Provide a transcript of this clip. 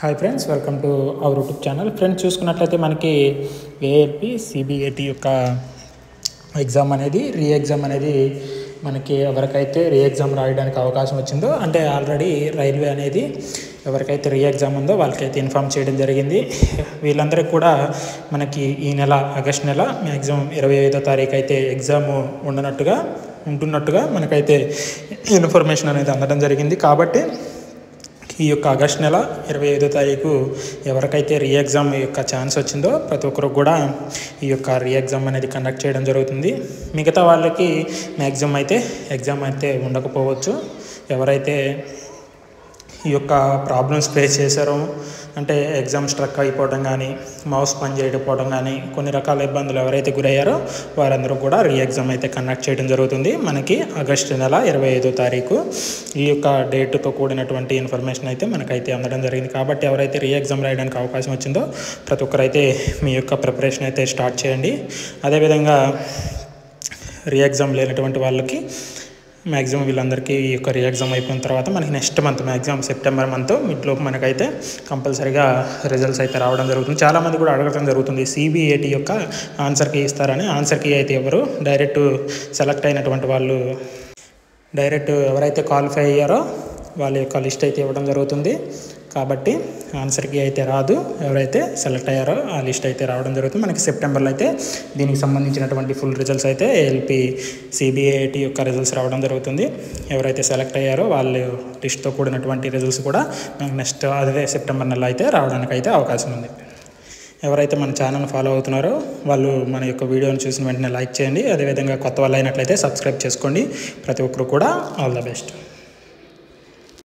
Hi friends, welcome to our YouTube channel. Friends, చూసుకున్నట్లయితే మనకి ALP CBIT యొక్క exam అనేది రీ ఎగ్జామ్ అనేది మనకి ఎవరికైతే రీ ఎగ్జామ్ రాయడానికి అవకాశం వచ్చిందో, అంటే ఆల్రెడీ రైల్వే అనేది ఎవరికైతే రీ ఎగ్జామ్ ఉందో వాళ్ళకైతే ఇన్ఫామ్ చేయడం జరిగింది. వీళ్ళందరికీ కూడా మనకి ఈ నెల ఆగస్ట్ నెల మ్యాక్సిమం 25వ తారీఖు అయితే ఎగ్జామ్ ఉంటున్నట్టుగా మనకైతే ఇన్ఫర్మేషన్ అనేది అందడం జరిగింది. కాబట్టి ఈ యొక్క ఆగస్ట్ నెల 25వ తారీఖు ఎవరికైతే రీ ఎగ్జామ్ యొక్క ఛాన్స్ వచ్చిందో ప్రతి ఒక్కరు కూడా ఈ యొక్క రీ ఎగ్జామ్ అనేది కండక్ట్ చేయడం జరుగుతుంది. మిగతా వాళ్ళకి మ్యాక్సిమం అయితే ఎగ్జామ్ అయితే ఉండకపోవచ్చు. ఎవరైతే ఈ యొక్క ప్రాబ్లమ్స్ ఫేస్ చేశారో, అంటే ఎగ్జామ్ స్ట్రక్ అయిపోవడం కానీ, మౌస్ పని చేయకపోవడం కానీ, కొన్ని రకాల ఇబ్బందులు ఎవరైతే గురయ్యారో వారందరూ కూడా రీ ఎగ్జామ్ అయితే కండక్ట్ చేయడం జరుగుతుంది. మనకి ఆగస్టు నెల 25వ తారీఖు ఈ యొక్క డేట్తో కూడినటువంటి ఇన్ఫర్మేషన్ అయితే మనకైతే అందడం జరిగింది. కాబట్టి ఎవరైతే రీ ఎగ్జామ్ రాయడానికి అవకాశం వచ్చిందో ప్రతి ఒక్కరైతే మీ యొక్క ప్రిపరేషన్ అయితే స్టార్ట్ చేయండి. అదేవిధంగా రీ ఎగ్జామ్ లేనటువంటి వాళ్ళకి మ్యాక్సిమం వీళ్ళందరికీ ఈ యొక్క రీ ఎగ్జామ్ అయిపోయిన తర్వాత మనకి next month maximum September month మిడ్లోపు మనకైతే కంపల్సరీగా రిజల్ట్స్ అయితే రావడం జరుగుతుంది. చాలామంది కూడా అడగడం జరుగుతుంది, సిబిఐటి యొక్క ఆన్సర్ కీ ఇస్తారని. ఆన్సర్ కీ అయితే ఎవరు డైరెక్ట్ సెలెక్ట్ అయినటువంటి వాళ్ళు, డైరెక్ట్ ఎవరైతే క్వాలిఫై అయ్యారో వాళ్ళ యొక్క లిస్ట్ అయితే ఇవ్వడం జరుగుతుంది. కాబట్టి ఆన్సర్ కీ అయితే రాదు. ఎవరైతే సెలెక్ట్ అయ్యారో ఆ లిస్ట్ అయితే రావడం జరుగుతుంది. మనకి సెప్టెంబర్లో అయితే దీనికి సంబంధించినటువంటి ఫుల్ రిజల్ట్స్ అయితే ఏఎల్పి సిబిఐటి యొక్క రిజల్ట్స్ రావడం జరుగుతుంది. ఎవరైతే సెలెక్ట్ అయ్యారో వాళ్ళ లిస్ట్తో కూడినటువంటి రిజల్ట్స్ కూడా మనకి నెక్స్ట్ అదే సెప్టెంబర్ నెల అయితే రావడానికి అయితే అవకాశం ఉంది. ఎవరైతే మన ఛానల్ ఫాలో అవుతున్నారో వాళ్ళు మన యొక్క వీడియోని చూసిన వెంటనే లైక్ చేయండి. అదేవిధంగా కొత్త వాళ్ళు అయినట్లయితే సబ్స్క్రైబ్ చేసుకోండి. ప్రతి ఒక్కరు కూడా ఆల్ ద బెస్ట్.